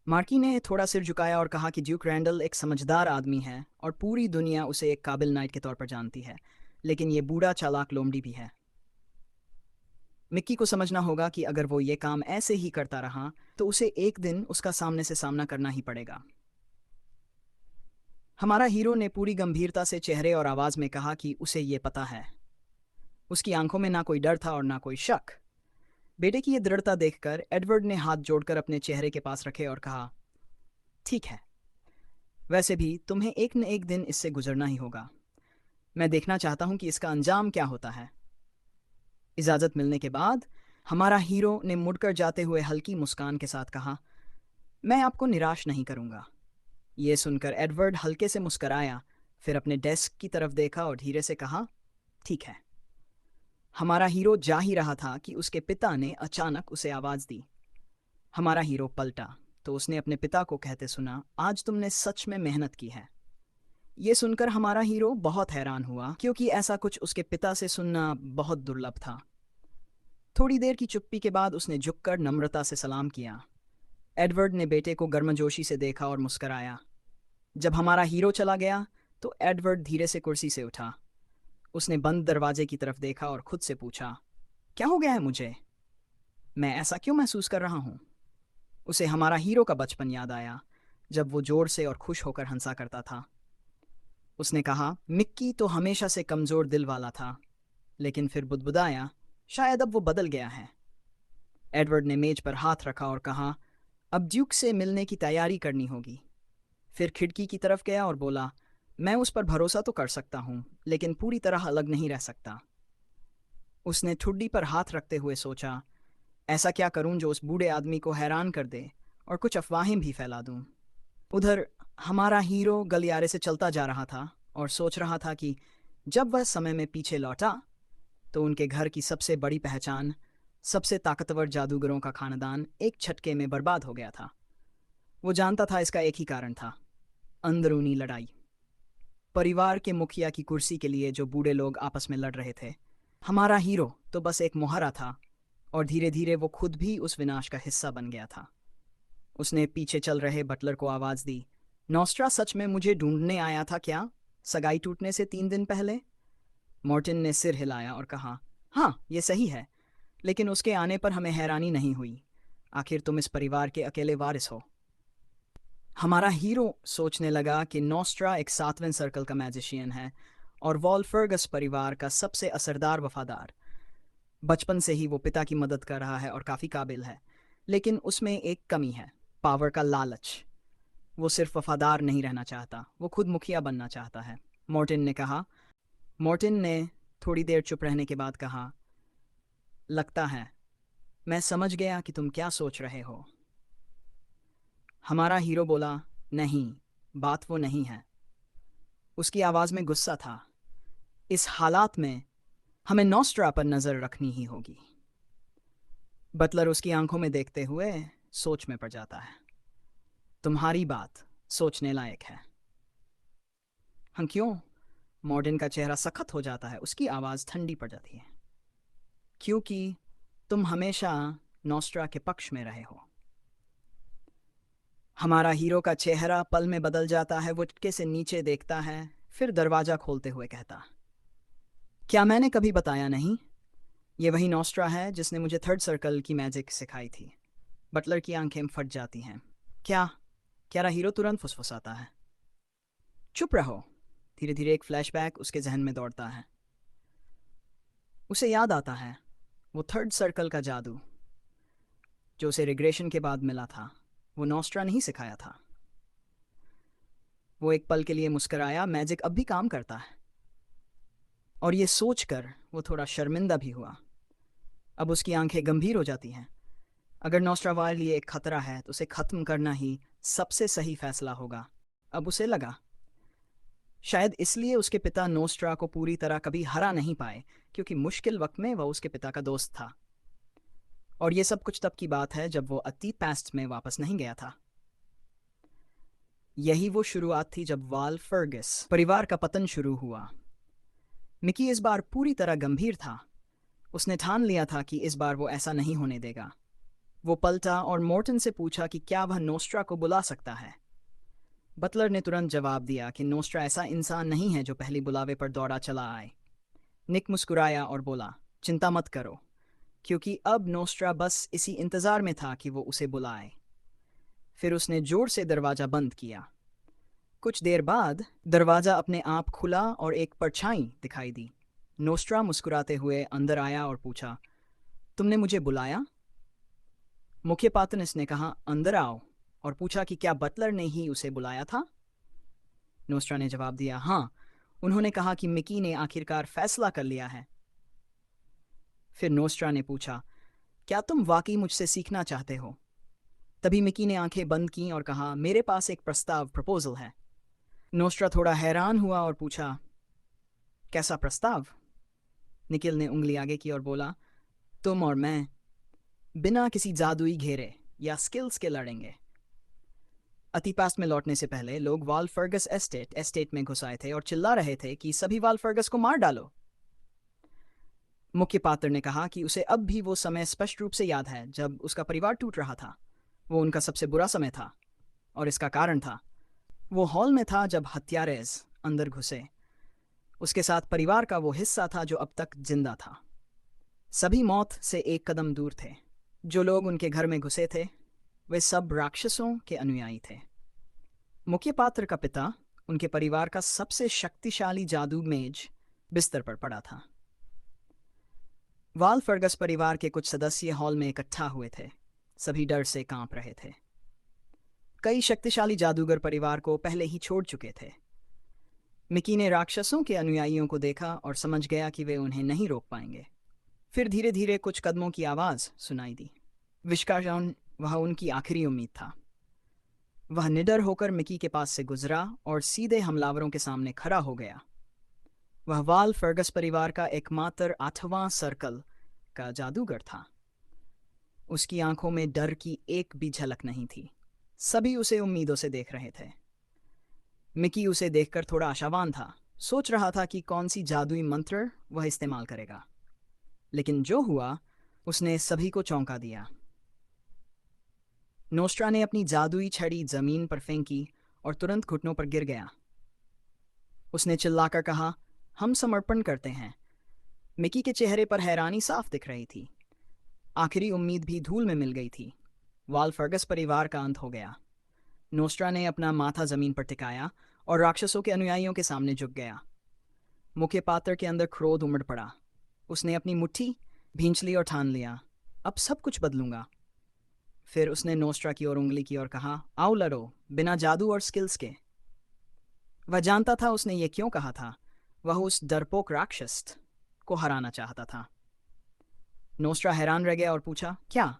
Marquee ने थोड़ा सिर झुकाया और कहा कि ड्यूक रैंडल एक समझदार आदमी है और पूरी दुनिया उसे एक काबिल नाइट के तौर पर जानती है, लेकिन ये बूढ़ा चालाक लोमड़ी भी है। मिक्की को समझना होगा कि अगर वो ये काम ऐसे ही करता रहा तो उसे एक दिन उसका सामने से सामना करना ही पड़ेगा। हमारा हीरो ने पूरी गंभीरता से चेहरे और आवाज में कहा कि उसे ये पता है। उसकी आंखों में ना कोई डर था और ना कोई शक। बेटे की ये दृढ़ता देखकर एडवर्ड ने हाथ जोड़कर अपने चेहरे के पास रखे और कहा, ठीक है, वैसे भी तुम्हें एक न एक दिन इससे गुजरना ही होगा। मैं देखना चाहता हूं कि इसका अंजाम क्या होता है। इजाजत मिलने के बाद हमारा हीरो ने मुड़कर जाते हुए हल्की मुस्कान के साथ कहा, मैं आपको निराश नहीं करूंगा। यह सुनकर एडवर्ड हल्के से मुस्कराया, फिर अपने डेस्क की तरफ देखा और धीरे से कहा, ठीक है। हमारा हीरो जा ही रहा था कि उसके पिता ने अचानक उसे आवाज दी। हमारा हीरो पलटा तो उसने अपने पिता को कहते सुना, आज तुमने सच में मेहनत की है। ये सुनकर हमारा हीरो बहुत हैरान हुआ, क्योंकि ऐसा कुछ उसके पिता से सुनना बहुत दुर्लभ था। थोड़ी देर की चुप्पी के बाद उसने झुककर नम्रता से सलाम किया। एडवर्ड ने बेटे को गर्मजोशी से देखा और मुस्कराया। जब हमारा हीरो चला गया तो एडवर्ड धीरे से कुर्सी से उठा। उसने बंद दरवाजे की तरफ देखा और खुद से पूछा, क्या हो गया है मुझे? मैं ऐसा क्यों महसूस कर रहा हूँ? उसे हमारा हीरो का बचपन याद आया, जब वो जोर से और खुश होकर हंसा करता था। उसने कहा, मिक्की तो हमेशा से कमजोर दिल वाला था, लेकिन फिर बुदबुदाया, शायद अब वो बदल गया है। एडवर्ड ने मेज पर हाथ रखा और कहा, अब ड्यूक से मिलने की तैयारी करनी होगी। फिर खिड़की की तरफ गया और बोला, मैं उस पर भरोसा तो कर सकता हूँ, लेकिन पूरी तरह अलग नहीं रह सकता। उसने ठुड्डी पर हाथ रखते हुए सोचा, ऐसा क्या करूं जो उस बूढ़े आदमी को हैरान कर दे और कुछ अफवाहें भी फैला दूं। उधर हमारा हीरो गलियारे से चलता जा रहा था और सोच रहा था कि जब वह समय में पीछे लौटा तो उनके घर की सबसे बड़ी पहचान, सबसे ताकतवर जादूगरों का खानदान एक झटके में बर्बाद हो गया था। वो जानता था इसका एक ही कारण था, अंदरूनी लड़ाई। परिवार के मुखिया की कुर्सी के लिए जो बूढ़े लोग आपस में लड़ रहे थे। हमारा हीरो तो बस एक मुहारा था, और धीरे धीरे वो खुद भी उस विनाश का हिस्सा बन गया था। उसने पीछे चल रहे बटलर को आवाज दी, नोस्ट्रा सच में मुझे ढूंढने आया था क्या, सगाई टूटने से 3 दिन पहले? मॉर्टिन ने सिर हिलाया और कहा, हाँ ये सही है, लेकिन उसके आने पर हमें हैरानी नहीं हुई। आखिर तुम इस परिवार के अकेले वारिस हो। हमारा हीरो सोचने लगा कि नोस्ट्रा एक 7वें सर्कल का मैजिशियन है और वॉलफर्गस परिवार का सबसे असरदार वफादार। बचपन से ही वो पिता की मदद कर रहा है और काफ़ी काबिल है, लेकिन उसमें एक कमी है, पावर का लालच। वो सिर्फ वफादार नहीं रहना चाहता, वो खुद मुखिया बनना चाहता है। मॉर्टिन ने कहा। मॉर्टिन ने थोड़ी देर चुप रहने के बाद कहा, लगता है मैं समझ गया कि तुम क्या सोच रहे हो। हमारा हीरो बोला, नहीं, बात वो नहीं है। उसकी आवाज़ में गुस्सा था। इस हालात में हमें नोस्ट्रा पर नज़र रखनी ही होगी। बटलर उसकी आंखों में देखते हुए सोच में पड़ जाता है। तुम्हारी बात सोचने लायक है। हम क्यों? मॉर्टिन का चेहरा सख्त हो जाता है, उसकी आवाज़ ठंडी पड़ जाती है। क्योंकि तुम हमेशा नोस्ट्रा के पक्ष में रहे हो। हमारा हीरो का चेहरा पल में बदल जाता है। वो चटके से नीचे देखता है, फिर दरवाज़ा खोलते हुए कहता, क्या मैंने कभी बताया नहीं? ये वही नोस्ट्रा है जिसने मुझे थर्ड सर्कल की मैजिक सिखाई थी। बटलर की आंखें फट जाती हैं। क्या? क्या? हीरो तुरंत फुसफुसाता है, चुप रहो। धीरे धीरे एक फ्लैशबैक उसके जहन में दौड़ता है। उसे याद आता है वो थर्ड सर्कल का जादू जो उसे रिग्रेशन के बाद मिला था, वो नोस्ट्रा नहीं सिखाया था। वो एक पल के लिए मुस्कराया, मैजिक अब भी काम करता है। और ये सोचकर वो थोड़ा शर्मिंदा भी हुआ। अब उसकी आंखें गंभीर हो जाती हैं। अगर नोस्ट्रा वाले लिए एक खतरा है तो उसे खत्म करना ही सबसे सही फैसला होगा। अब उसे लगा, शायद इसलिए उसके पिता नोस्ट्रा को पूरी तरह कभी हरा नहीं पाए, क्योंकि मुश्किल वक्त में वह उसके पिता का दोस्त था। और ये सब कुछ तब की बात है जब वो अतीत पास्ट में वापस नहीं गया था। यही वो शुरुआत थी जब वाल फर्गस परिवार का पतन शुरू हुआ। मिकी इस बार पूरी तरह गंभीर था। उसने ठान लिया था कि इस बार वो ऐसा नहीं होने देगा। वो पलटा और मोर्टन से पूछा कि क्या वह नोस्ट्रा को बुला सकता है। बटलर ने तुरंत जवाब दिया कि नोस्ट्रा ऐसा इंसान नहीं है जो पहली बुलावे पर दौड़ा चला आए। निक मुस्कुराया और बोला, चिंता मत करो, क्योंकि अब नोस्ट्रा बस इसी इंतजार में था कि वो उसे बुलाए। फिर उसने जोर से दरवाजा बंद किया। कुछ देर बाद दरवाजा अपने आप खुला और एक परछाई दिखाई दी। नोस्ट्रा मुस्कुराते हुए अंदर आया और पूछा, तुमने मुझे बुलाया? मुख्य पात्रनिस ने कहा, अंदर आओ, और पूछा कि क्या बटलर ने ही उसे बुलाया था। नोस्ट्रा ने जवाब दिया, हाँ, उन्होंने कहा कि मिकी ने आखिरकार फैसला कर लिया है। फिर नोस्ट्रा ने पूछा, क्या तुम वाकई मुझसे सीखना चाहते हो? तभी मिकी ने आंखें बंद की और कहा, मेरे पास एक प्रपोजल है। नोस्ट्रा थोड़ा हैरान हुआ और पूछा, कैसा प्रस्ताव? निकिल ने उंगली आगे की और बोला, तुम और मैं बिना किसी जादुई घेरे या स्किल्स के लड़ेंगे। अतिपास में लौटने से पहले लोग वालफर्गस एस्टेट में घुस आए थे और चिल्ला रहे थे कि सभी वालफर्गस को मार डालो। मुख्य पात्र ने कहा कि उसे अब भी वो समय स्पष्ट रूप से याद है जब उसका परिवार टूट रहा था। वो उनका सबसे बुरा समय था, और इसका कारण था, वो हॉल में था जब हत्यारेज अंदर घुसे। उसके साथ परिवार का वो हिस्सा था जो अब तक जिंदा था। सभी मौत से एक कदम दूर थे। जो लोग उनके घर में घुसे थे वे सब राक्षसों के अनुयायी थे। मुख्य पात्र का पिता, उनके परिवार का सबसे शक्तिशाली जादू मेज, बिस्तर पर पड़ा था। वालफर्गस परिवार के कुछ सदस्य हॉल में इकट्ठा हुए थे। सभी डर से कांप रहे थे। कई शक्तिशाली जादूगर परिवार को पहले ही छोड़ चुके थे। मिकी ने राक्षसों के अनुयायियों को देखा और समझ गया कि वे उन्हें नहीं रोक पाएंगे। फिर धीरे धीरे कुछ कदमों की आवाज सुनाई दी। विश्काशाउन, वह उनकी आखिरी उम्मीद था। वह निडर होकर मिकी के पास से गुजरा और सीधे हमलावरों के सामने खड़ा हो गया। वह वाल फर्गस परिवार का एकमात्र 8वां सर्कल का जादूगर था। उसकी आंखों में डर की एक भी झलक नहीं थी। सभी उसे उम्मीदों से देख रहे थे। मिकी उसे देखकर थोड़ा आशावान था, सोच रहा था कि कौन सी जादुई मंत्र वह इस्तेमाल करेगा। लेकिन जो हुआ उसने सभी को चौंका दिया। नोस्ट्रा ने अपनी जादुई छड़ी जमीन पर फेंकी और तुरंत घुटनों पर गिर गया। उसने चिल्लाकर कहा, हम समर्पण करते हैं। मिकी के चेहरे पर हैरानी साफ दिख रही थी। आखिरी उम्मीद भी धूल में मिल गई थी। वालफर्गस परिवार का अंत हो गया। नोस्ट्रा ने अपना माथा जमीन पर टिकाया और राक्षसों के अनुयायियों के सामने झुक गया। मुख्य पात्र के अंदर क्रोध उमड़ पड़ा। उसने अपनी मुट्ठी भींच ली और ठान लिया, अब सब कुछ बदलूंगा। फिर उसने नोस्ट्रा की ओर उंगली की और कहा, आओ लड़ो, बिना जादू और स्किल्स के। वह जानता था उसने ये क्यों कहा था। वह उस डरपोक राक्षस को हराना चाहता था। नोस्ट्रा हैरान रह गया और पूछा, क्या?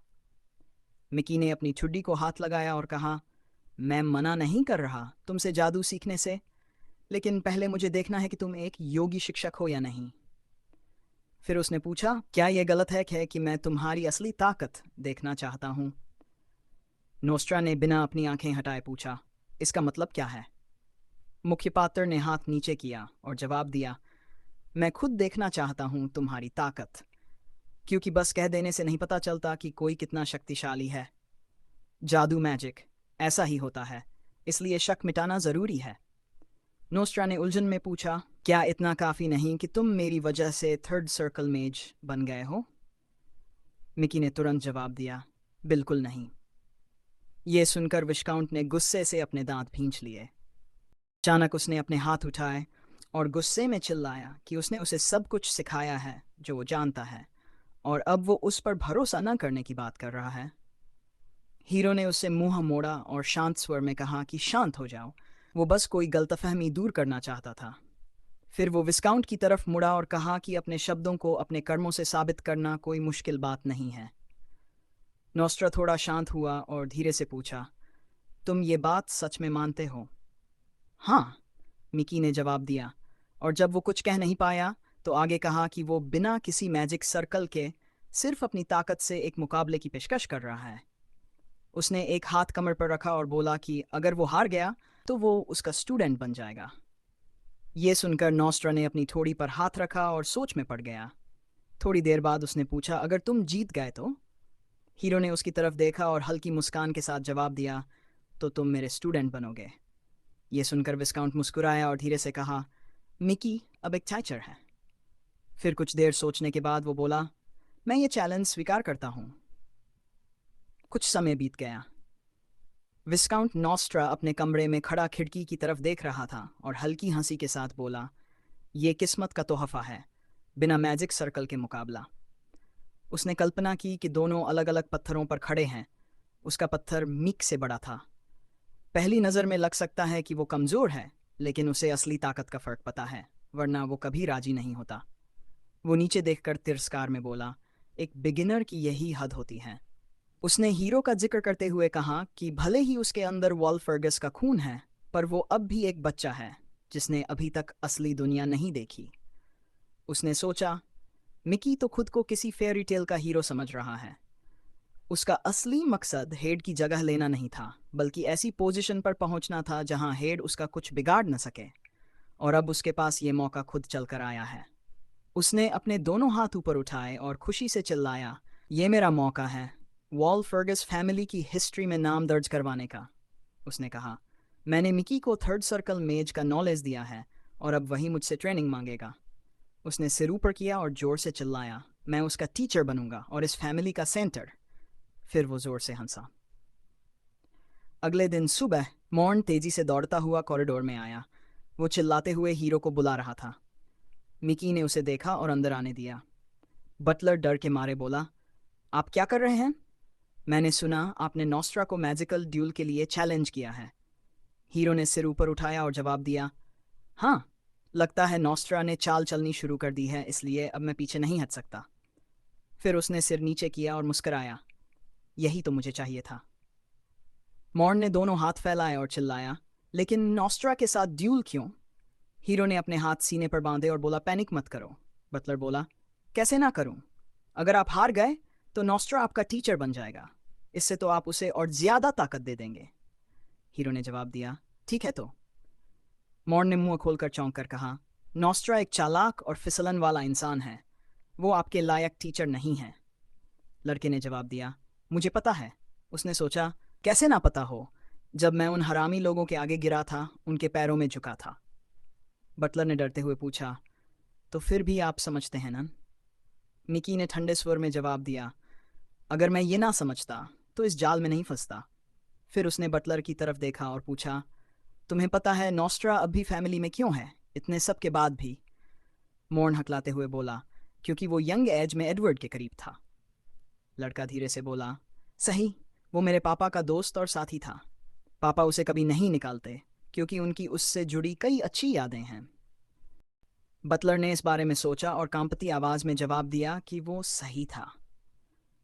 मिकी ने अपनी ठुड्डी को हाथ लगाया और कहा, मैं मना नहीं कर रहा तुमसे जादू सीखने से, लेकिन पहले मुझे देखना है कि तुम एक योगी शिक्षक हो या नहीं। फिर उसने पूछा, क्या यह गलत है कि मैं तुम्हारी असली ताकत देखना चाहता हूं? नोस्ट्रा ने बिना अपनी आंखें हटाए पूछा, इसका मतलब क्या है? मुख्य पात्र ने हाथ नीचे किया और जवाब दिया, मैं खुद देखना चाहता हूं तुम्हारी ताकत, क्योंकि बस कह देने से नहीं पता चलता कि कोई कितना शक्तिशाली है। जादू मैजिक ऐसा ही होता है, इसलिए शक मिटाना जरूरी है। नोस्ट्रा ने उलझन में पूछा, क्या इतना काफी नहीं कि तुम मेरी वजह से थर्ड सर्कल मेज बन गए हो? मिकी ने तुरंत जवाब दिया, बिल्कुल नहीं। ये सुनकर विस्काउंट ने गुस्से से अपने दांत भींच लिए। अचानक उसने अपने हाथ उठाए और गुस्से में चिल्लाया कि उसने उसे सब कुछ सिखाया है जो वो जानता है, और अब वो उस पर भरोसा न करने की बात कर रहा है। हीरो ने उससे मुंह मोड़ा और शांत स्वर में कहा कि शांत हो जाओ, वो बस कोई गलतफहमी दूर करना चाहता था। फिर वो विस्काउंट की तरफ मुड़ा और कहा कि अपने शब्दों को अपने कर्मों से साबित करना कोई मुश्किल बात नहीं है। नोस्ट्रा थोड़ा शांत हुआ और धीरे से पूछा, तुम ये बात सच में मानते हो? हाँ, मिकी ने जवाब दिया, और जब वो कुछ कह नहीं पाया तो आगे कहा कि वो बिना किसी मैजिक सर्कल के सिर्फ अपनी ताकत से एक मुकाबले की पेशकश कर रहा है। उसने एक हाथ कमर पर रखा और बोला कि अगर वो हार गया तो वो उसका स्टूडेंट बन जाएगा। ये सुनकर नोस्ट्रा ने अपनी थोड़ी पर हाथ रखा और सोच में पड़ गया। थोड़ी देर बाद उसने पूछा, अगर तुम जीत गए तो? हीरो ने उसकी तरफ देखा और हल्की मुस्कान के साथ जवाब दिया, तो तुम मेरे स्टूडेंट बनोगे। ये सुनकर विस्काउंट मुस्कुराया और धीरे से कहा, मिकी अब एक टीचर है। फिर कुछ देर सोचने के बाद वो बोला, मैं ये चैलेंज स्वीकार करता हूँ। कुछ समय बीत गया। विस्काउंट नॉस्ट्रा अपने कमरे में खड़ा खिड़की की तरफ देख रहा था और हल्की हंसी के साथ बोला, ये किस्मत का तोहफा है, बिना मैजिक सर्कल के मुकाबला। उसने कल्पना की कि दोनों अलग अलग पत्थरों पर खड़े हैं। उसका पत्थर मीक से बड़ा था। पहली नज़र में लग सकता है कि वो कमज़ोर है, लेकिन उसे असली ताकत का फ़र्क पता है, वरना वो कभी राजी नहीं होता। वो नीचे देखकर तिरस्कार में बोला, एक बिगिनर की यही हद होती है। उसने हीरो का जिक्र करते हुए कहा कि भले ही उसके अंदर वॉल्फ फर्गस का खून है, पर वो अब भी एक बच्चा है जिसने अभी तक असली दुनिया नहीं देखी। उसने सोचा, मिकी तो खुद को किसी फेयरी टेल का हीरो समझ रहा है। उसका असली मकसद हेड की जगह लेना नहीं था, बल्कि ऐसी पोजीशन पर पहुंचना था जहां हेड उसका कुछ बिगाड़ न सके। और अब उसके पास ये मौका खुद चलकर आया है। उसने अपने दोनों हाथ ऊपर उठाए और खुशी से चिल्लाया, ये मेरा मौका है वॉल फर्गस फैमिली की हिस्ट्री में नाम दर्ज करवाने का। उसने कहा, मैंने मिकी को थर्ड सर्कल मेज का नॉलेज दिया है और अब वही मुझसे ट्रेनिंग मांगेगा। उसने सिर ऊपर किया और जोर से चिल्लाया, मैं उसका टीचर बनूंगा और इस फैमिली का सेंटर। फिर वो जोर से हंसा। अगले दिन सुबह मॉर्न तेजी से दौड़ता हुआ कॉरिडोर में आया। वो चिल्लाते हुए हीरो को बुला रहा था। मिकी ने उसे देखा और अंदर आने दिया। बटलर डर के मारे बोला, आप क्या कर रहे हैं? मैंने सुना आपने नॉस्ट्रा को मैजिकल ड्यूल के लिए चैलेंज किया है। हीरो ने सिर ऊपर उठाया और जवाब दिया, हाँ, लगता है नॉस्ट्रा ने चाल चलनी शुरू कर दी है, इसलिए अब मैं पीछे नहीं हट सकता। फिर उसने सिर नीचे किया और मुस्कराया, यही तो मुझे चाहिए था। मॉर्न ने दोनों हाथ फैलाए और चिल्लाया, लेकिन नॉस्ट्रा के साथ ड्यूल क्यों? हीरो ने अपने हाथ सीने पर बांधे और बोला, पैनिक मत करो। बटलर बोला, कैसे ना करूं? अगर आप हार गए तो नॉस्ट्रा आपका टीचर बन जाएगा। इससे तो आप उसे और ज्यादा ताकत दे देंगे। हीरो ने जवाब दिया, ठीक है तो। मॉर्न ने मुंह खोलकर चौंक कर कहा, नॉस्ट्रा एक चालाक और फिसलन वाला इंसान है। वो आपके लायक टीचर नहीं है। लड़के ने जवाब दिया, मुझे पता है। उसने सोचा, कैसे ना पता हो, जब मैं उन हरामी लोगों के आगे गिरा था, उनके पैरों में झुका था। बटलर ने डरते हुए पूछा, तो फिर भी आप समझते हैं ना? मिकी ने ठंडे स्वर में जवाब दिया, अगर मैं ये ना समझता तो इस जाल में नहीं फंसता। फिर उसने बटलर की तरफ देखा और पूछा, तुम्हें पता है नॉस्ट्रा अब भी फैमिली में क्यों है, इतने सब के बाद भी? मॉर्न हकलाते हुए बोला, क्योंकि वो यंग एज में एडवर्ड के करीब था। लड़का धीरे से बोला, सही, वो मेरे पापा का दोस्त और साथी था। पापा उसे कभी नहीं निकालते, क्योंकि उनकी उससे जुड़ी कई अच्छी यादें हैं। बटलर ने इस बारे में सोचा और कांपती आवाज में जवाब दिया कि वो सही था।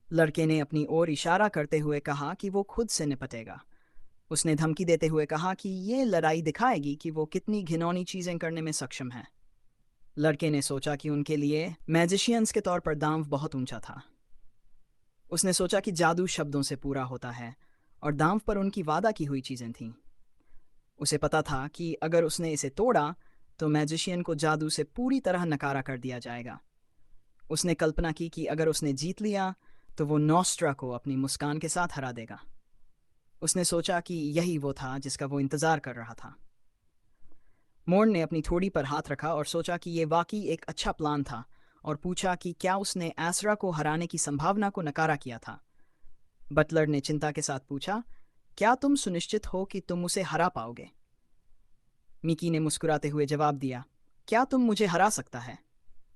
लड़के ने अपनी ओर इशारा करते हुए कहा कि वो खुद से निपटेगा। उसने धमकी देते हुए कहा कि ये लड़ाई दिखाएगी कि वो कितनी घिनौनी चीजें करने में सक्षम है। लड़के ने सोचा कि उनके लिए मैजिशियंस के तौर पर दांव बहुत ऊंचा था। उसने सोचा कि जादू शब्दों से पूरा होता है और दांव पर उनकी वादा की हुई चीजें थीं। उसे पता था कि अगर उसने इसे तोड़ा तो मैजिशियन को जादू से पूरी तरह नकारा कर दिया जाएगा। उसने कल्पना की कि अगर उसने जीत लिया तो वो नॉस्ट्रा को अपनी मुस्कान के साथ हरा देगा। उसने सोचा कि यही वो था जिसका वो इंतजार कर रहा था। मोर्न ने अपनी थोड़ी पर हाथ रखा और सोचा कि ये वाकई एक अच्छा प्लान था और पूछा कि क्या उसने एसरा को हराने की संभावना को नकारा किया था। बटलर ने चिंता के साथ पूछा, क्या तुम सुनिश्चित हो कि तुम उसे हरा पाओगे? मिकी ने मुस्कुराते हुए जवाब दिया, क्या तुम मुझे हरा सकता है?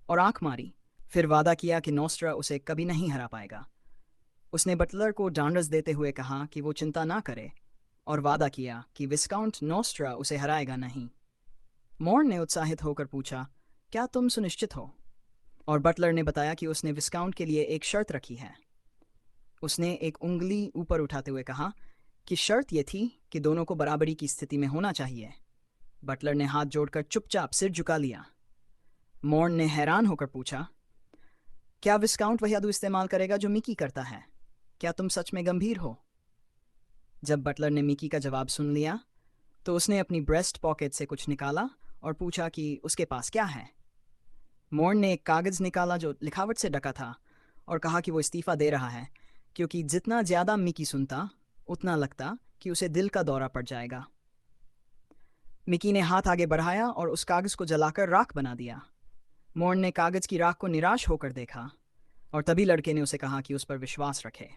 और आंख मारी। फिर वादा किया कि नॉस्ट्रा उसे कभी नहीं हरा पाएगा। उसने बटलर को ढांढस देते हुए कहा कि वो चिंता ना करे और वादा किया कि विस्काउंट नॉस्ट्रा उसे हराएगा नहीं। मॉर्न ने उत्साहित होकर पूछा, क्या तुम सुनिश्चित हो? और बटलर ने बताया कि उसने विस्काउंट के लिए एक शर्त रखी है। उसने एक उंगली ऊपर उठाते हुए कहा कि शर्त यह थी कि दोनों को बराबरी की स्थिति में होना चाहिए। बटलर ने हाथ जोड़कर चुपचाप सिर झुका लिया। मॉर्न ने हैरान होकर पूछा, क्या विस्काउंट वही जादू इस्तेमाल करेगा जो मिकी करता है? क्या तुम सच में गंभीर हो? जब बटलर ने मिकी का जवाब सुन लिया तो उसने अपनी ब्रेस्ट पॉकेट से कुछ निकाला और पूछा कि उसके पास क्या है। मॉर्न ने एक कागज़ निकाला जो लिखावट से ढका था और कहा कि वो इस्तीफ़ा दे रहा है क्योंकि जितना ज्यादा मिकी सुनता उतना लगता कि उसे दिल का दौरा पड़ जाएगा। मिकी ने हाथ आगे बढ़ाया और उस कागज को जलाकर राख बना दिया। मॉर्न ने कागज की राख को निराश होकर देखा और तभी लड़के ने उसे कहा कि उस पर विश्वास रखे।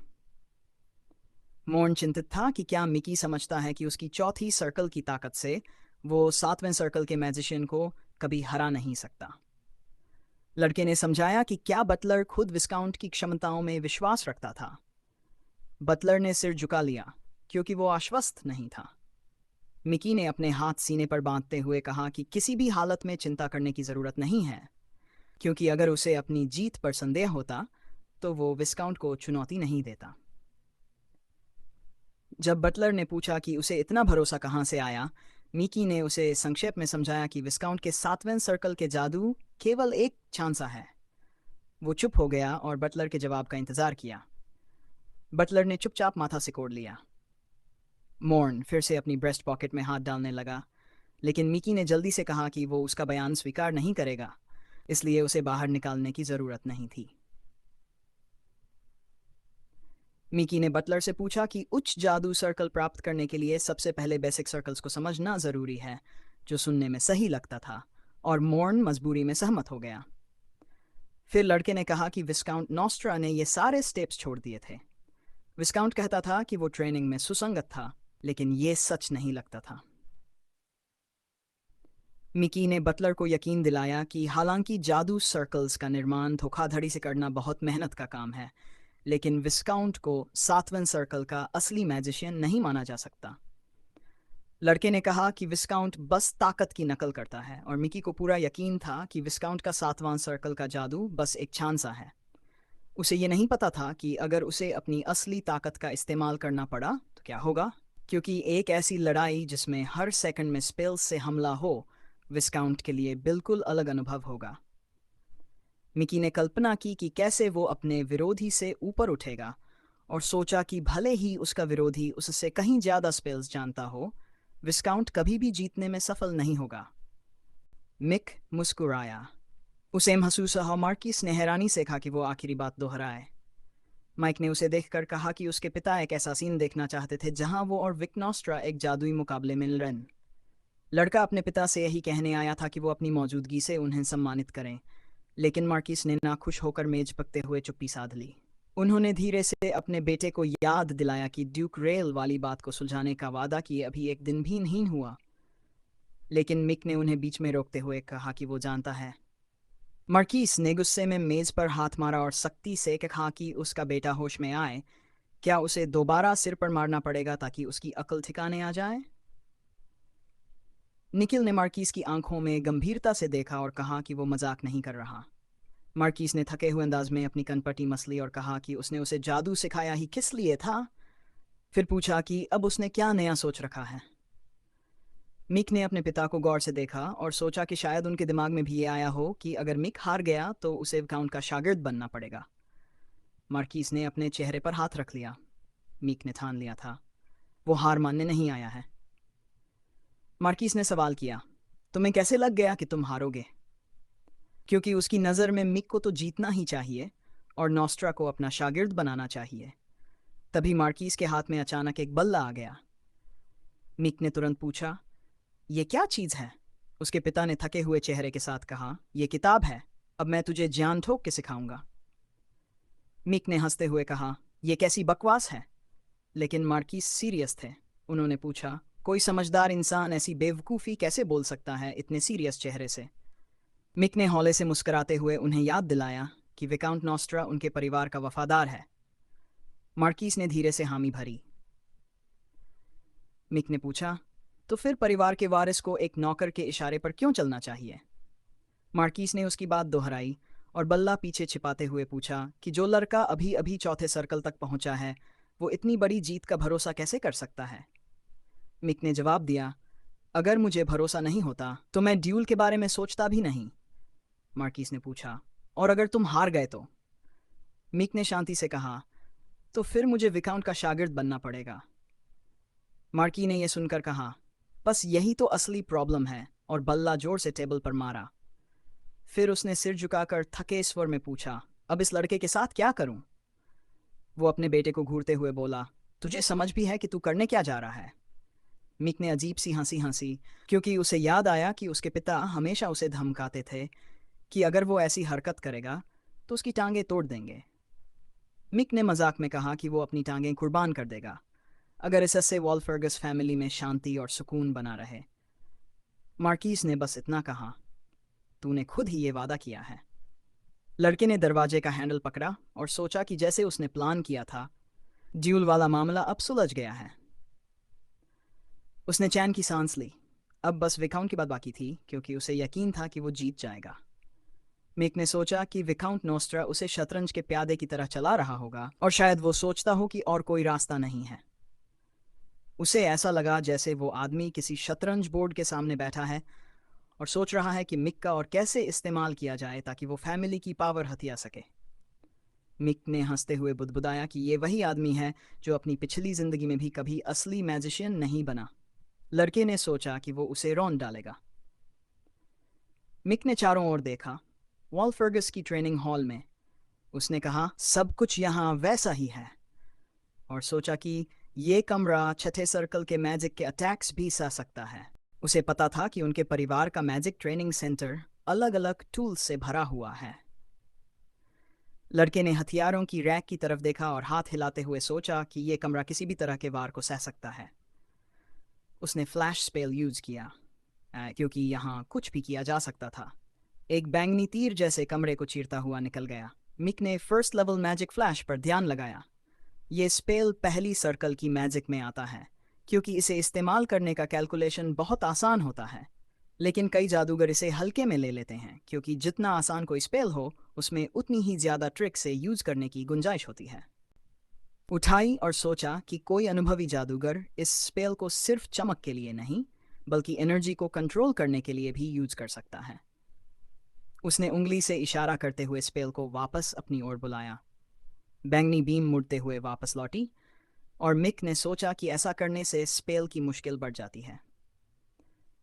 मॉर्न चिंतित था कि क्या मिकी समझता है कि उसकी चौथी सर्कल की ताकत से वो 7वें सर्कल के मैजिशियन को कभी हरा नहीं सकता। लड़के ने समझाया कि क्या बटलर खुद विस्काउंट की क्षमताओं में विश्वास रखता था। बटलर ने सिर झुका लिया क्योंकि वो आश्वस्त नहीं था। मिकी ने अपने हाथ सीने पर बांधते हुए कहा कि किसी भी हालत में चिंता करने की जरूरत नहीं है, क्योंकि अगर उसे अपनी जीत पर संदेह होता तो वो विस्काउंट को चुनौती नहीं देता। जब बटलर ने पूछा कि उसे इतना भरोसा कहाँ से आया, मिकी ने उसे संक्षेप में समझाया कि विस्काउंट के 7वें सर्कल के जादू केवल एक चांसा है। वो चुप हो गया और बटलर के जवाब का इंतजार किया। बटलर ने चुपचाप माथा सिकोड़ लिया। मॉर्न फिर से अपनी ब्रेस्ट पॉकेट में हाथ डालने लगा, लेकिन मिकी ने जल्दी से कहा कि वो उसका बयान स्वीकार नहीं करेगा, इसलिए उसे बाहर निकालने की जरूरत नहीं थी। मिकी ने बटलर से पूछा कि उच्च जादू सर्कल प्राप्त करने के लिए सबसे पहले बेसिक सर्कल्स को समझना जरूरी है, जो सुनने में सही लगता था, और मॉर्न मजबूरी में सहमत हो गया। फिर लड़के ने कहा कि विस्काउंट नॉस्ट्रा ने ये सारे स्टेप्स छोड़ दिए थे। विस्काउंट कहता था कि वो ट्रेनिंग में सुसंगत था, लेकिन ये सच नहीं लगता था। मिकी ने बटलर को यकीन दिलाया कि हालांकि जादू सर्कल्स का निर्माण धोखाधड़ी से करना बहुत मेहनत का काम है, लेकिन विस्काउंट को 7वें सर्कल का असली मैजिशियन नहीं माना जा सकता। लड़के ने कहा कि विस्काउंट बस ताकत की नकल करता है, और मिकी को पूरा यकीन था कि विस्काउंट का 7वां सर्कल का जादू बस एक छांसा है। उसे ये नहीं पता था कि अगर उसे अपनी असली ताकत का इस्तेमाल करना पड़ा तो क्या होगा, क्योंकि एक ऐसी लड़ाई जिसमें हर सेकंड में स्पेल्स से हमला हो विस्काउंट के लिए बिल्कुल अलग अनुभव होगा। मिकी ने कल्पना की कि कैसे वो अपने विरोधी से ऊपर उठेगा, और सोचा कि भले ही उसका विरोधी उससे कहीं ज्यादा स्पेल्स जानता हो, विस्काउंट कभी भी जीतने में सफल नहीं होगा। मिक मुस्कुराया। उसे महसूस हुआ मार्किस ने हैरानी से कहा कि वो आखिरी बात दोहराए। माइक ने उसे देखकर कहा कि उसके पिता एक ऐसा सीन देखना चाहते थे जहां वो और विक नॉस्ट्रा एक जादुई मुकाबले में लड़ें। लड़का अपने पिता से यही कहने आया था कि वो अपनी मौजूदगी से उन्हें सम्मानित करें, लेकिन मार्किस ने नाखुश होकर मेज पकते हुए चुप्पी साध ली। उन्होंने धीरे से अपने बेटे को याद दिलाया कि ड्यूक रेल वाली बात को सुलझाने का वादा किए अभी एक दिन भी नहीं हुआ, लेकिन मिक ने उन्हें बीच में रोकते हुए कहा कि वो जानता है। मार्किस ने गुस्से में मेज पर हाथ मारा और सख्ती से कहा कि उसका बेटा होश में आए, क्या उसे दोबारा सिर पर मारना पड़ेगा ताकि उसकी अकल ठिकाने आ जाए? निखिल ने मार्किस की आंखों में गंभीरता से देखा और कहा कि वो मजाक नहीं कर रहा। मार्किस ने थके हुए अंदाज में अपनी कनपटी मसली और कहा कि उसने उसे जादू सिखाया ही किस लिए था। फिर पूछा कि अब उसने क्या नया सोच रखा है। मिक ने अपने पिता को गौर से देखा और सोचा कि शायद उनके दिमाग में भी ये आया हो कि अगर मिक हार गया तो उसे विकाउंट का शागिर्द बनना पड़ेगा। मार्किस ने अपने चेहरे पर हाथ रख लिया। मिक ने ठान लिया था वो हार मानने नहीं आया है। मार्किस ने सवाल किया, तुम्हें कैसे लग गया कि तुम हारोगे? क्योंकि उसकी नज़र में मिक को तो जीतना ही चाहिए और नॉस्ट्रा को अपना शागिर्द बनाना चाहिए। तभी मार्किस के हाथ में अचानक एक बल्ला आ गया। मिक ने तुरंत पूछा, ये क्या चीज़ है? उसके पिता ने थके हुए चेहरे के साथ कहा, यह किताब है, अब मैं तुझे जान ठोक के सिखाऊंगा। मिक ने हंसते हुए कहा, यह कैसी बकवास है? लेकिन मार्किस सीरियस थे। उन्होंने पूछा, कोई समझदार इंसान ऐसी बेवकूफ़ी कैसे बोल सकता है इतने सीरियस चेहरे से? मिक ने हौले से मुस्कुराते हुए उन्हें याद दिलाया कि विकाउंट नॉस्ट्रा उनके परिवार का वफादार है। मार्किस ने धीरे से हामी भरी। मिक ने पूछा, तो फिर परिवार के वारिस को एक नौकर के इशारे पर क्यों चलना चाहिए? मार्किस ने उसकी बात दोहराई और बल्ला पीछे छिपाते हुए पूछा कि जो लड़का अभी अभी चौथे सर्कल तक पहुंचा है वो इतनी बड़ी जीत का भरोसा कैसे कर सकता है? मिक ने जवाब दिया, अगर मुझे भरोसा नहीं होता तो मैं ड्यूल के बारे में सोचता भी नहीं। मार्किस ने पूछा, और अगर तुम हार गए तो? मिक ने शांति से कहा, तो फिर मुझे विकाउंट का शागिर्द बनना पड़ेगा। मार्की ने यह सुनकर कहा, बस यही तो असली प्रॉब्लम है, और बल्ला जोर से टेबल पर मारा। फिर उसने सिर झुकाकर थके स्वर में पूछा, अब इस लड़के के साथ क्या करूं? वो अपने बेटे को घूरते हुए बोला, तुझे समझ भी है कि तू करने क्या जा रहा है? मिक ने अजीब सी हंसी हंसी, क्योंकि उसे याद आया कि उसके पिता हमेशा उसे धमकाते थे कि अगर वो ऐसी हरकत करेगा तो उसकी टांगें तोड़ देंगे। मिक ने मजाक में कहा कि वो अपनी टांगें कुर्बान कर देगा अगर इससे वॉलफर्गस फैमिली में शांति और सुकून बना रहे। मार्कीस ने बस इतना कहा, तूने खुद ही ये वादा किया है। लड़के ने दरवाजे का हैंडल पकड़ा और सोचा कि जैसे उसने प्लान किया था, ड्यूल वाला मामला अब सुलझ गया है। उसने चैन की सांस ली। अब बस विकाउंट की बात बाकी थी, क्योंकि उसे यकीन था कि वो जीत जाएगा। मिक ने सोचा कि विकाउंट नोस्ट्रा उसे शतरंज के प्यादे की तरह चला रहा होगा और शायद वो सोचता हो कि और कोई रास्ता नहीं है। उसे ऐसा लगा जैसे वो आदमी किसी शतरंज बोर्ड के सामने बैठा है और सोच रहा है कि मिक का और कैसे इस्तेमाल किया जाए ताकि वो फैमिली की पावर हथिया सके। मिक ने हंसते हुए बुदबुदाया कि ये वही आदमी है जो अपनी पिछली जिंदगी में भी कभी असली मैजिशियन नहीं बना। लड़के ने सोचा कि वो उसे रौंद डालेगा। मिक ने चारों ओर देखा। वॉलफर्गस की ट्रेनिंग हॉल में उसने कहा, सब कुछ यहाँ वैसा ही है, और सोचा कि ये कमरा छठे सर्कल के मैजिक के अटैक्स भी सह सकता है। उसे पता था कि उनके परिवार का मैजिक ट्रेनिंग सेंटर अलग अलग टूल्स से भरा हुआ है। लड़के ने हथियारों की रैक की तरफ देखा और हाथ हिलाते हुए सोचा कि यह कमरा किसी भी तरह के वार को सह सकता है। उसने फ्लैश स्पेल यूज किया, क्योंकि यहाँ कुछ भी किया जा सकता था। एक बैंगनी तीर जैसे कमरे को चीरता हुआ निकल गया। मिक ने फर्स्ट लेवल मैजिक फ्लैश पर ध्यान लगाया। ये स्पेल पहली सर्कल की मैजिक में आता है, क्योंकि इसे इस्तेमाल करने का कैलकुलेशन बहुत आसान होता है। लेकिन कई जादूगर इसे हल्के में ले लेते हैं, क्योंकि जितना आसान कोई स्पेल हो उसमें उतनी ही ज़्यादा ट्रिक से यूज करने की गुंजाइश होती है। उठाई और सोचा कि कोई अनुभवी जादूगर इस स्पेल को सिर्फ चमक के लिए नहीं, बल्कि एनर्जी को कंट्रोल करने के लिए भी यूज कर सकता है। उसने उंगली से इशारा करते हुए स्पेल को वापस अपनी ओर बुलाया। बैंगनी बीम मुड़ते हुए वापस लौटी, और मिक ने सोचा कि ऐसा करने से स्पेल की मुश्किल बढ़ जाती है।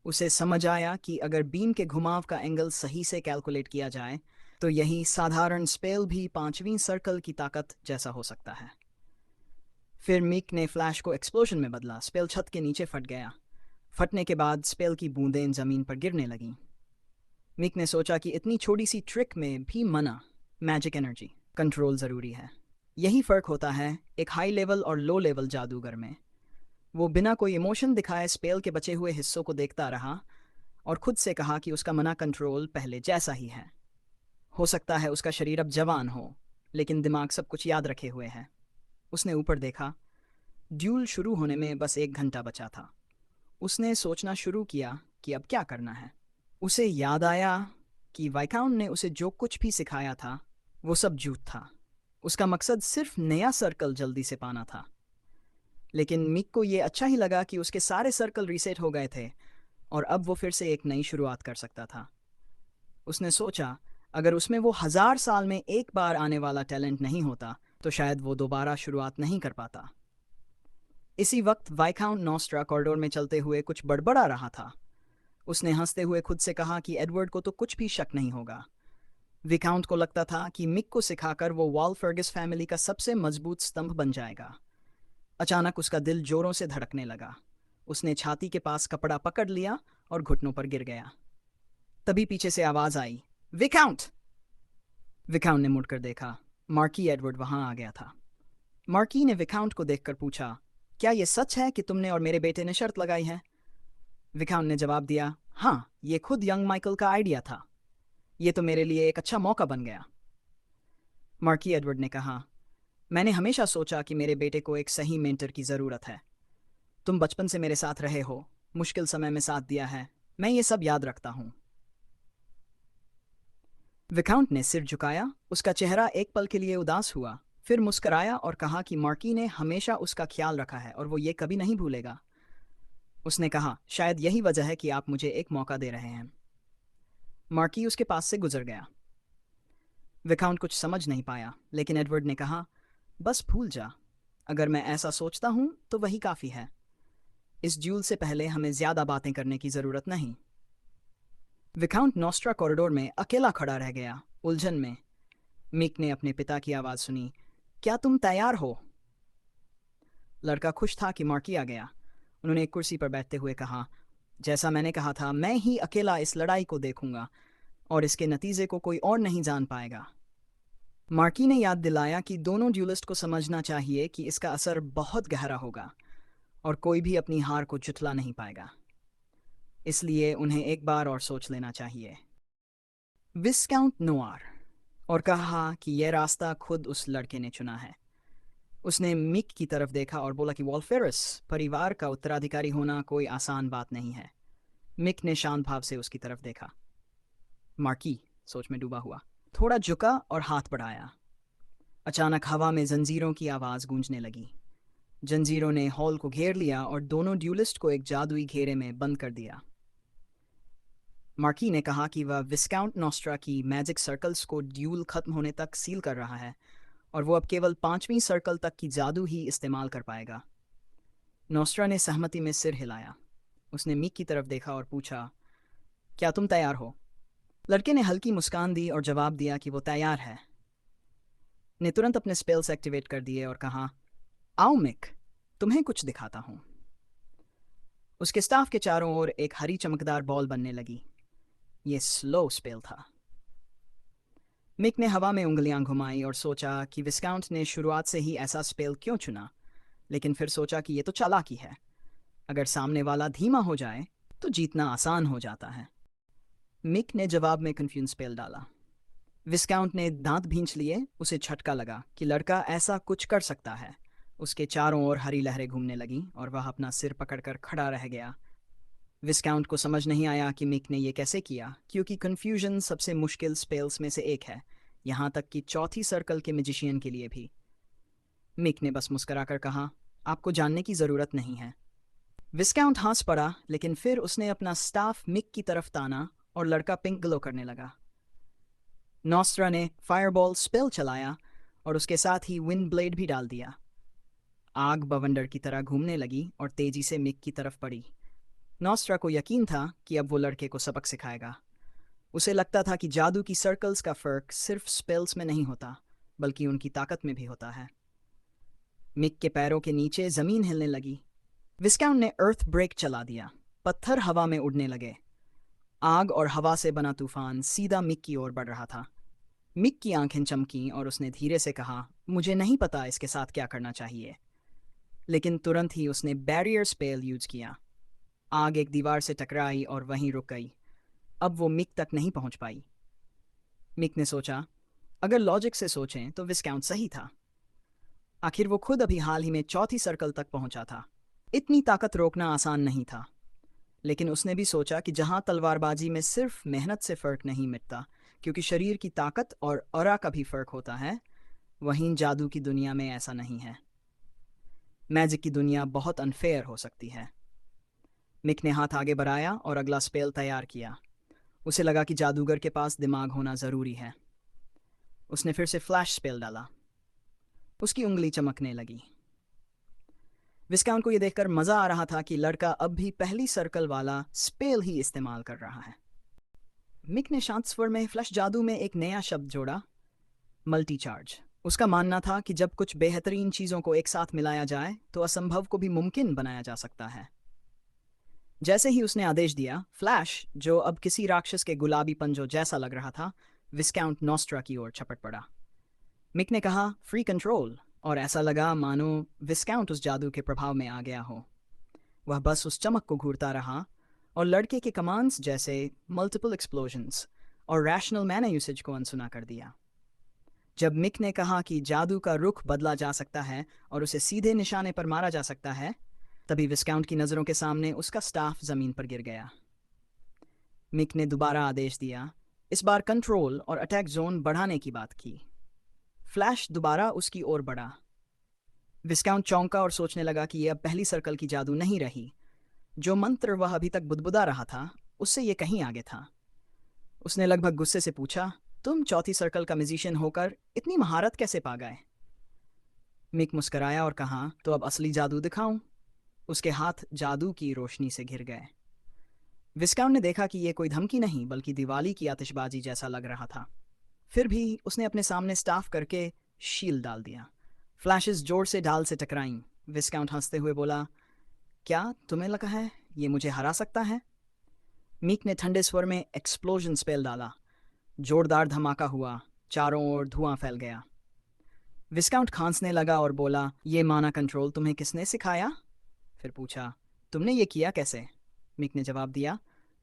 उसे समझ आया कि अगर बीम के घुमाव का एंगल सही से कैलकुलेट किया जाए तो यही साधारण स्पेल भी पांचवीं सर्कल की ताकत जैसा हो सकता है। फिर मिक ने फ्लैश को एक्सप्लोजन में बदला। स्पेल छत के नीचे फट गया। फटने के बाद स्पेल की बूंदें जमीन पर गिरने लगीं। मिक ने सोचा कि इतनी छोटी सी ट्रिक में भी मैजिक एनर्जी कंट्रोल ज़रूरी है। यही फ़र्क होता है एक हाई लेवल और लो लेवल जादूगर में। वो बिना कोई इमोशन दिखाए स्पेल के बचे हुए हिस्सों को देखता रहा और खुद से कहा कि उसका मना कंट्रोल पहले जैसा ही है। हो सकता है उसका शरीर अब जवान हो, लेकिन दिमाग सब कुछ याद रखे हुए है। उसने ऊपर देखा। ड्यूल शुरू होने में बस 1 घंटा बचा था। उसने सोचना शुरू किया कि अब क्या करना है। उसे याद आया कि वाइकाउंट ने उसे जो कुछ भी सिखाया था वो सब झूठ था। उसका मकसद सिर्फ नया सर्कल जल्दी से पाना था। लेकिन मिक को ये अच्छा ही लगा कि उसके सारे सर्कल रीसेट हो गए थे और अब वो फिर से एक नई शुरुआत कर सकता था। उसने सोचा, अगर उसमें वो 1000 साल में एक बार आने वाला टैलेंट नहीं होता तो शायद वो दोबारा शुरुआत नहीं कर पाता। इसी वक्त वाइकाउंट नोस्ट्रा कॉरिडोर में चलते हुए कुछ बड़बड़ा रहा था। उसने हंसते हुए खुद से कहा कि एडवर्ड को तो कुछ भी शक नहीं होगा। विकाउंट को लगता था कि मिक को सिखाकर वो वॉलफर्गस फैमिली का सबसे मजबूत स्तंभ बन जाएगा। अचानक उसका दिल जोरों से धड़कने लगा। उसने छाती के पास कपड़ा पकड़ लिया और घुटनों पर गिर गया। तभी पीछे से आवाज आई, विकाउंट! विकाउंट ने मुड़कर देखा। मार्की एडवर्ड वहां आ गया था। मार्की ने विकाउंट को देखकर पूछा, क्या यह सच है कि तुमने और मेरे बेटे ने शर्त लगाई है? विकाउंट ने जवाब दिया, हाँ, ये खुद यंग माइकल का आइडिया था। ये तो मेरे लिए एक अच्छा मौका बन गया। मार्की एडवर्ड ने कहा, मैंने हमेशा सोचा कि मेरे बेटे को एक सही मेंटर की ज़रूरत है। तुम बचपन से मेरे साथ रहे हो, मुश्किल समय में साथ दिया है, मैं ये सब याद रखता हूँ। विकाउंट ने सिर झुकाया। उसका चेहरा एक पल के लिए उदास हुआ, फिर मुस्कराया और कहा कि मार्की ने हमेशा उसका ख्याल रखा है और वो ये कभी नहीं भूलेगा। उसने कहा, शायद यही वजह है कि आप मुझे एक मौका दे रहे हैं। मार्की उसके पास से गुजर गया। विकाउंट कुछ समझ नहीं पाया, लेकिन एडवर्ड ने कहा, बस भूल जा। अगर मैं ऐसा सोचता हूं तो वही काफ़ी है। इस ड्यूल से पहले हमें ज़्यादा बातें करने की ज़रूरत नहीं। विकाउंट नोस्ट्रा कॉरिडोर में अकेला खड़ा रह गया, उलझन में। मिक ने अपने पिता की आवाज़ सुनी, क्या तुम तैयार हो? लड़का खुश था कि मार्की आ गया। उन्होंने एक कुर्सी पर बैठते हुए कहा, जैसा मैंने कहा था, मैं ही अकेला इस लड़ाई को देखूंगा और इसके नतीजे को कोई और नहीं जान पाएगा। मार्की ने याद दिलाया कि दोनों ड्यूलिस्ट को समझना चाहिए कि इसका असर बहुत गहरा होगा और कोई भी अपनी हार को जुटला नहीं पाएगा, इसलिए उन्हें एक बार और सोच लेना चाहिए। विस्काउंट नोआर और कहा कि यह रास्ता खुद उस लड़के ने चुना है। उसने मिक की तरफ देखा और बोला कि वॉल्फेरस परिवार का उत्तराधिकारी होना कोई आसान बात नहीं है। मिक ने शांत भाव से उसकी तरफ देखा। मार्की सोच में डूबा हुआ थोड़ा झुका और हाथ बढ़ाया। अचानक हवा में जंजीरों की आवाज गूंजने लगी। जंजीरों ने हॉल को घेर लिया और दोनों ड्यूलिस्ट को एक जादुई घेरे में बंद कर दिया। मार्की ने कहा कि वह विस्काउंट नोस्ट्रा की मैजिक सर्कल्स को ड्यूल खत्म होने तक सील कर रहा है और वो अब केवल 5वीं सर्कल तक की जादू ही इस्तेमाल कर पाएगा। नोस्ट्रा ने सहमति में सिर हिलाया। उसने मिक की तरफ देखा और पूछा, क्या तुम तैयार हो? लड़के ने हल्की मुस्कान दी और जवाब दिया कि वो तैयार है। ने तुरंत अपने स्पेल्स एक्टिवेट कर दिए और कहा, आओ मिक, तुम्हें कुछ दिखाता हूं। उसके स्टाफ के चारों ओर एक हरी चमकदार बॉल बनने लगी। ये स्लो स्पेल था। मिक ने हवा में उंगलियां घुमाई और सोचा कि विस्काउंट ने शुरुआत से ही ऐसा स्पेल क्यों चुना, लेकिन फिर सोचा कि ये तो चालाकी है। अगर सामने वाला धीमा हो जाए तो जीतना आसान हो जाता है। मिक ने जवाब में कंफ्यूज स्पेल डाला। विस्काउंट ने दांत भींच लिए। उसे झटका लगा कि लड़का ऐसा कुछ कर सकता है। उसके चारों ओर हरी लहरें घूमने लगीं और वह अपना सिर पकड़कर खड़ा रह गया। विस्काउंट को समझ नहीं आया कि मिक ने यह कैसे किया, क्योंकि कन्फ्यूजन सबसे मुश्किल स्पेल्स में से एक है, यहाँ तक कि चौथी सर्कल के मैजिशियन के लिए भी। मिक ने बस मुस्कुराकर कहा, आपको जानने की जरूरत नहीं है। विस्काउंट हंस पड़ा, लेकिन फिर उसने अपना स्टाफ मिक की तरफ ताना और लड़का पिंक ग्लो करने लगा। नोस्ट्रा ने फायरबॉल स्पेल चलाया और उसके साथ ही विंड ब्लेड भी डाल दिया। आग बवंडर की तरह घूमने लगी और तेजी से मिक की तरफ पड़ी। नोस्ट्रा को यकीन था कि अब वो लड़के को सबक सिखाएगा। उसे लगता था कि जादू की सर्कल्स का फर्क सिर्फ स्पेल्स में नहीं होता, बल्कि उनकी ताकत में भी होता है। मिक के पैरों के नीचे जमीन हिलने लगी। विस्काउंट ने अर्थ ब्रेक चला दिया। पत्थर हवा में उड़ने लगे। आग और हवा से बना तूफान सीधा मिक की ओर बढ़ रहा था। मिक की आंखें चमकीं और उसने धीरे से कहा, मुझे नहीं पता इसके साथ क्या करना चाहिए। लेकिन तुरंत ही उसने बैरियर स्पेल यूज किया। आग एक दीवार से टकराई और वहीं रुक गई। अब वो मिक तक नहीं पहुंच पाई। मिक ने सोचा, अगर लॉजिक से सोचें तो विस्काउंट सही था। आखिर वो खुद अभी हाल ही में चौथी सर्कल तक पहुंचा था। इतनी ताकत रोकना आसान नहीं था। लेकिन उसने भी सोचा कि जहां तलवारबाजी में सिर्फ मेहनत से फर्क नहीं मिटता, क्योंकि शरीर की ताकत और ऑरा का भी फर्क होता है, वहीं जादू की दुनिया में ऐसा नहीं है। मैजिक की दुनिया बहुत अनफेयर हो सकती है। मिक ने हाथ आगे बढ़ाया और अगला स्पेल तैयार किया। उसे लगा कि जादूगर के पास दिमाग होना जरूरी है। उसने फिर से फ्लैश स्पेल डाला। उसकी उंगली चमकने लगी। विस्काउंट को यह देखकर मजा आ रहा था कि लड़का अब भी पहली सर्कल वाला स्पेल ही इस्तेमाल कर रहा है। मिक ने शांत स्वर में फ्लैश जादू में एक नया शब्द जोड़ा, मल्टी चार्ज। उसका मानना था कि जब कुछ बेहतरीन चीजों को एक साथ मिलाया जाए तो असंभव को भी मुमकिन बनाया जा सकता है। जैसे ही उसने आदेश दिया, फ्लैश, जो अब किसी राक्षस के गुलाबी पंजों जैसा लग रहा था, विस्काउंट नोस्ट्रा की ओर झपट पड़ा। मिक ने कहा, फ्री कंट्रोल, और ऐसा लगा मानो विस्काउंट उस जादू के प्रभाव में आ गया हो। वह बस उस चमक को घूरता रहा और लड़के के कमांड्स जैसे मल्टीपल एक्सप्लोजन्स और रैशनल मैनर यूसेज को अनसुना कर दिया। जब मिक ने कहा कि जादू का रुख बदला जा सकता है और उसे सीधे निशाने पर मारा जा सकता है, तभी विस्काउंट की नज़रों के सामने उसका स्टाफ जमीन पर गिर गया। मिक ने दोबारा आदेश दिया, इस बार कंट्रोल और अटैक जोन बढ़ाने की बात की। फ्लैश दोबारा उसकी ओर बढ़ा। विस्काउंट चौंका और सोचने लगा कि यह अब पहली सर्कल की जादू नहीं रही। जो मंत्र वह अभी तक बुदबुदा रहा था, उससे यह कहीं आगे था। उसने लगभग गुस्से से पूछा, तुम चौथी सर्कल का म्यूजिशियन होकर इतनी महारत कैसे पा गए? मिक मुस्कराया और कहा, तो अब असली जादू दिखाऊं? उसके हाथ जादू की रोशनी से घिर गए। विस्काउंट ने देखा कि यह कोई धमकी नहीं, बल्कि दिवाली की आतिशबाजी जैसा लग रहा था। फिर भी उसने अपने सामने स्टाफ करके शील्ड डाल दिया। फ्लैशेस जोर से ढाल से टकराईं। विस्काउंट हंसते हुए बोला, क्या तुम्हें लगा है ये मुझे हरा सकता है? मीक ने ठंडे स्वर में एक्सप्लोजन स्पेल डाला। जोरदार धमाका हुआ, चारों ओर धुआं फैल गया। विस्काउंट खांसने लगा और बोला, ये माना कंट्रोल तुम्हें किसने सिखाया? फिर पूछा, तुमने ये किया कैसे? मीक ने जवाब दिया,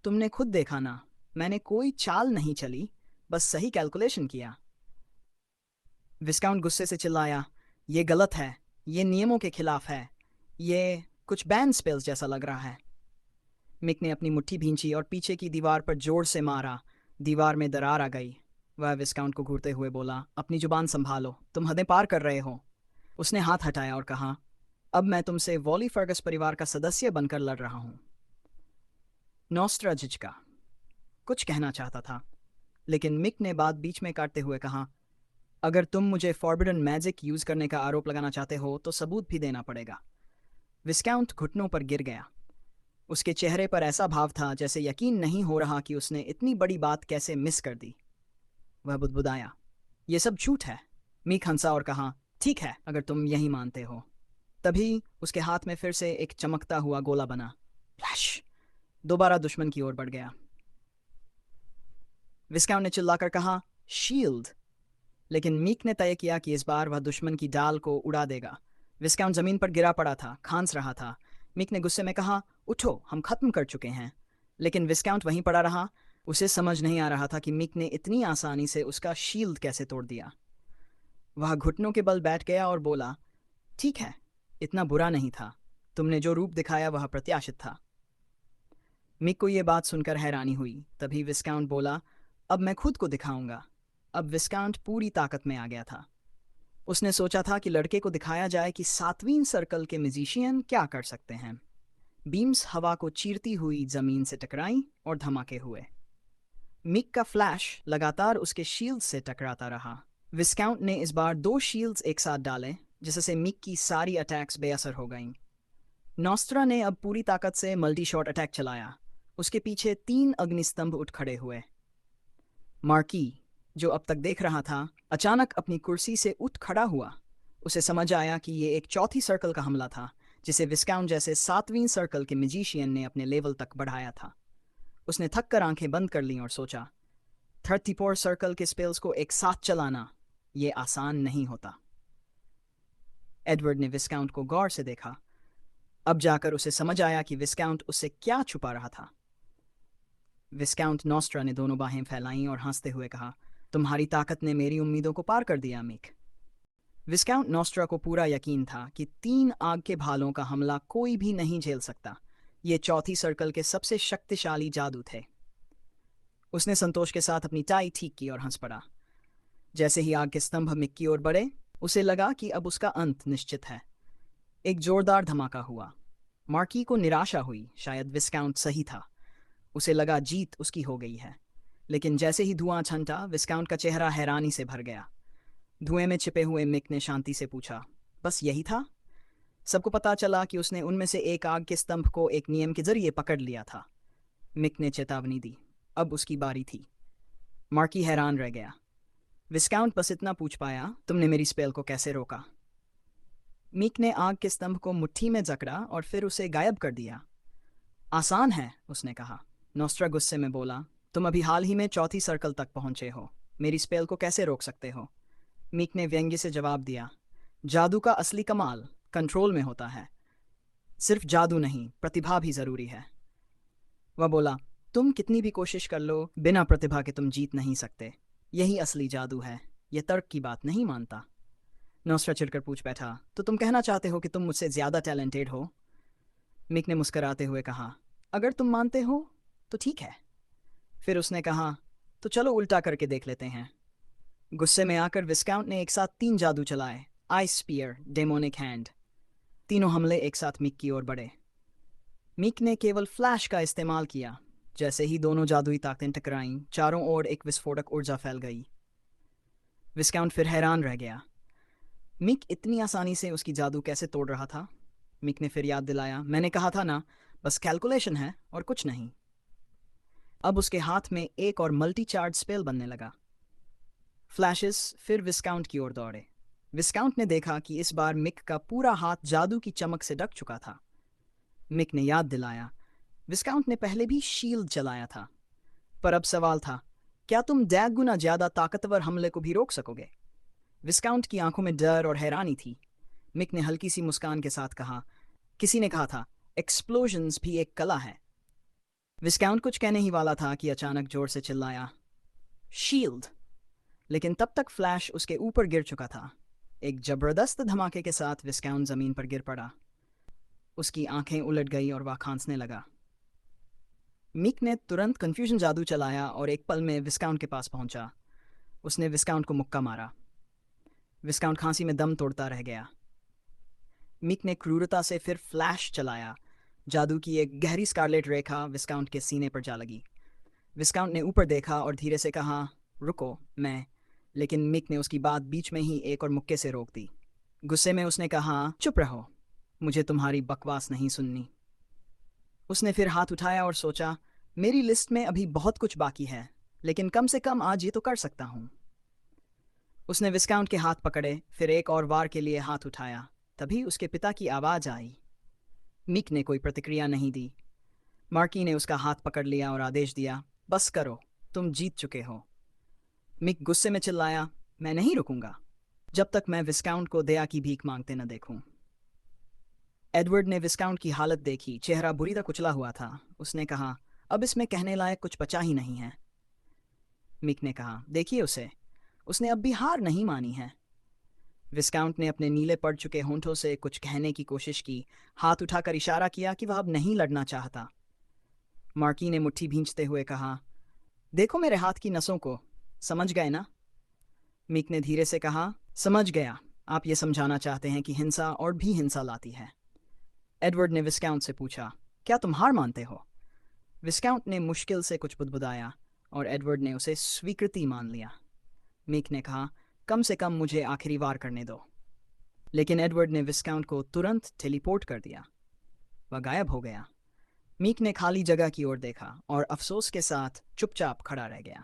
तुमने खुद देखा ना, मैंने कोई चाल नहीं चली, बस सही कैलकुलेशन किया। विस्काउंट गुस्से से चिल्लाया, ये गलत है, ये नियमों के खिलाफ है, ये कुछ बैन स्पेल्स जैसा लग रहा है। मिक ने अपनी मुट्ठी भींची और पीछे की दीवार पर जोर से मारा। दीवार में दरार आ गई। वह विस्काउंट को घूरते हुए बोला, अपनी जुबान संभालो, तुम हदें पार कर रहे हो। उसने हाथ हटाया और कहा, अब मैं तुमसे वॉली फर्गस परिवार का सदस्य बनकर लड़ रहा हूं। नॉस्ट्रा झिझका, कुछ कहना चाहता था, लेकिन मिक ने बात बीच में काटते हुए कहा, अगर तुम मुझे फॉरबिडन मैजिक यूज करने का आरोप लगाना चाहते हो तो सबूत भी देना पड़ेगा। विस्काउंट घुटनों पर गिर गया। उसके चेहरे पर ऐसा भाव था जैसे यकीन नहीं हो रहा कि उसने इतनी बड़ी बात कैसे मिस कर दी। वह बुदबुदाया, ये सब झूठ है। मीक हंसा और कहा, ठीक है, अगर तुम यही मानते हो। तभी उसके हाथ में फिर से एक चमकता हुआ गोला बना। फ्लैश दोबारा दुश्मन की ओर बढ़ गया। विस्काउंट ने चिल्लाकर कहा, शील्ड। लेकिन मीक ने तय किया कि इस बार वह दुश्मन की डाल को उड़ा देगा। विस्काउंट जमीन पर गिरा पड़ा था, खांस रहा था। मीक ने गुस्से में कहा, उठो, हम खत्म कर चुके हैं। लेकिन विस्काउंट वहीं पड़ा रहा। उसे समझ नहीं आ रहा था कि मीक ने इतनी आसानी से उसका शील्ड कैसे तोड़ दिया। वह घुटनों के बल बैठ गया और बोला, ठीक है, इतना बुरा नहीं था। तुमने जो रूप दिखाया वह प्रत्याशित था। मिक को यह बात सुनकर हैरानी हुई। तभी विस्काउंट बोला, अब मैं खुद को दिखाऊंगा। अब विस्काउंट पूरी ताकत में आ गया था। उसने सोचा था कि लड़के को दिखाया जाए कि 7वीं सर्कल के म्यूजिशियन क्या कर सकते हैं। बीम्स हवा को चीरती हुई जमीन से टकराई और धमाके हुए। मिक का फ्लैश लगातार उसके शील्ड से टकराता रहा। विस्काउंट ने इस बार 2 शील्ड्स एक साथ डाले, जिससे मिक की सारी अटैक्स बेअसर हो गईं। नॉस्ट्रा ने अब पूरी ताकत से मल्टी शॉट अटैक चलाया। उसके पीछे 3 अग्निस्तंभ उठ खड़े हुए। मार्की, जो अब तक देख रहा था, अचानक अपनी कुर्सी से उठ खड़ा हुआ। उसे समझ आया कि ये एक चौथी सर्कल का हमला था, जिसे विस्काउंट जैसे 7वीं सर्कल के मैजिशियन ने अपने लेवल तक बढ़ाया था। उसने थक कर आंखें बंद कर लीं और सोचा, 34 सर्कल के स्पेल्स को एक साथ चलाना ये आसान नहीं होता। एडवर्ड ने विस्काउंट को गौर से देखा। अब जाकर उसे समझ आया कि विस्काउंट उससे क्या छुपा रहा था। विस्काउंट नॉस्ट्रा ने दोनों बाहें फैलाईं और हंसते हुए कहा, तुम्हारी ताकत ने मेरी उम्मीदों को पार कर दिया, मिक। विस्काउंट नॉस्ट्रा को पूरा यकीन था कि 3 आग के भालों का हमला कोई भी नहीं झेल सकता। ये चौथी सर्कल के सबसे शक्तिशाली जादू थे। उसने संतोष के साथ अपनी टाई ठीक की और हंस पड़ा। जैसे ही आग के स्तंभ मिक की ओर बढ़े, उसे लगा कि अब उसका अंत निश्चित है। एक जोरदार धमाका हुआ। मार्की को निराशा हुई, शायद विस्काउंट सही था। उसे लगा जीत उसकी हो गई है। लेकिन जैसे ही धुआं छंटा, विस्काउंट का चेहरा हैरानी से भर गया। धुएं में छिपे हुए मिक ने शांति से पूछा, बस यही था? सबको पता चला कि उसने उनमें से एक आग के स्तंभ को एक नियम के जरिए पकड़ लिया था। मिक ने चेतावनी दी। अब उसकी बारी थी। मार्की हैरान रह गया। विस्काउंट बस इतना पूछ पाया, तुमने मेरी स्पेल को कैसे रोका? मिक ने आग के स्तंभ को मुट्ठी में जकड़ा और फिर उसे गायब कर दिया। आसान है, उसने कहा। नॉस्ट्रा गुस्से में बोला, तुम अभी हाल ही में चौथी सर्कल तक पहुंचे हो, मेरी स्पेल को कैसे रोक सकते हो? मिक ने व्यंग्य से जवाब दिया, जादू का असली कमाल कंट्रोल में होता है। सिर्फ जादू नहीं, प्रतिभा भी जरूरी है। वह बोला, तुम कितनी भी कोशिश कर लो, बिना प्रतिभा के तुम जीत नहीं सकते। यही असली जादू है, यह तर्क की बात नहीं मानता। नॉस्ट्रा चिढ़कर पूछ बैठा, तो तुम कहना चाहते हो कि तुम मुझसे ज्यादा टैलेंटेड हो? मिक ने मुस्कुराते हुए कहा, अगर तुम मानते हो तो ठीक है। फिर उसने कहा, तो चलो उल्टा करके देख लेते हैं। गुस्से में आकर विस्काउंट ने एक साथ 3 जादू चलाए, आइस स्पीयर, डेमोनिक हैंड। तीनों हमले एक साथ मिक की ओर बढ़े। मिक ने केवल फ्लैश का इस्तेमाल किया। जैसे ही दोनों जादुई ताकतें टकराईं, चारों ओर एक विस्फोटक ऊर्जा फैल गई। विस्काउंट फिर हैरान रह गया। मिक इतनी आसानी से उसकी जादू कैसे तोड़ रहा था? मिक ने फिर याद दिलाया, मैंने कहा था ना, बस कैलकुलेशन है और कुछ नहीं। अब उसके हाथ में एक और मल्टी चार्ज स्पेल बनने लगा। फ्लैशेस फिर विस्काउंट की ओर दौड़े। विस्काउंट ने देखा कि इस बार मिक का पूरा हाथ जादू की चमक से ढक चुका था। मिक ने याद दिलाया, विस्काउंट ने पहले भी शील्ड चलाया था, पर अब सवाल था, क्या तुम 10 गुना ज्यादा ताकतवर हमले को भी रोक सकोगे? विस्काउंट की आंखों में डर और हैरानी थी। मिक ने हल्की सी मुस्कान के साथ कहा, किसी ने कहा था, एक्सप्लोजन्स भी एक कला है। विस्काउंट कुछ कहने ही वाला था कि अचानक जोर से चिल्लाया, शील्ड। लेकिन तब तक फ्लैश उसके ऊपर गिर चुका था। एक जबरदस्त धमाके के साथ विस्काउंट जमीन पर गिर पड़ा। उसकी आंखें उलट गई और वह खांसने लगा। मिक ने तुरंत कंफ्यूजन जादू चलाया और एक पल में विस्काउंट के पास पहुंचा। उसने विस्काउंट को मुक्का मारा। विस्काउंट खांसी में दम तोड़ता रह गया। मिक ने क्रूरता से फिर फ्लैश चलाया। जादू की एक गहरी स्कारलेट रेखा विस्काउंट के सीने पर जा लगी। विस्काउंट ने ऊपर देखा और धीरे से कहा, रुको, मैं। लेकिन मिक ने उसकी बात बीच में ही एक और मुक्के से रोक दी। गुस्से में उसने कहा, चुप रहो, मुझे तुम्हारी बकवास नहीं सुननी। उसने फिर हाथ उठाया और सोचा, मेरी लिस्ट में अभी बहुत कुछ बाकी है, लेकिन कम से कम आज ये तो कर सकता हूँ। उसने विस्काउंट के हाथ पकड़े, फिर एक और वार के लिए हाथ उठाया। तभी उसके पिता की आवाज़ आई। मिक ने कोई प्रतिक्रिया नहीं दी। मार्की ने उसका हाथ पकड़ लिया और आदेश दिया, बस करो, तुम जीत चुके हो। मिक गुस्से में चिल्लाया, मैं नहीं रुकूंगा जब तक मैं विस्काउंट को दया की भीख मांगते न देखूं। एडवर्ड ने विस्काउंट की हालत देखी, चेहरा बुरी तरह कुचला हुआ था। उसने कहा, अब इसमें कहने लायक कुछ बचा ही नहीं है। मिक ने कहा, देखिए उसे, उसने अब भी हार नहीं मानी है। विस्काउंट ने अपने नीले पड़ चुके होंठों से कुछ कहने की कोशिश की, हाथ उठाकर इशारा किया कि वह अब नहीं लड़ना चाहता। मार्की ने मुट्ठी भींचते हुए कहा, देखो मेरे हाथ की नसों को, समझ गए ना? मिक ने धीरे से कहा, समझ गया, आप ये समझाना चाहते हैं कि हिंसा और भी हिंसा लाती है। एडवर्ड ने विस्काउंट से पूछा, क्या तुम हार मानते हो? विस्काउंट ने मुश्किल से कुछ बुदबुदाया और एडवर्ड ने उसे स्वीकृति मान लिया। मिक ने कहा, कम से कम मुझे आखिरी वार करने दो। लेकिन एडवर्ड ने विस्काउंट को तुरंत टेलीपोर्ट कर दिया। वह गायब हो गया। मीक ने खाली जगह की ओर देखा और अफसोस के साथ चुपचाप खड़ा रह गया।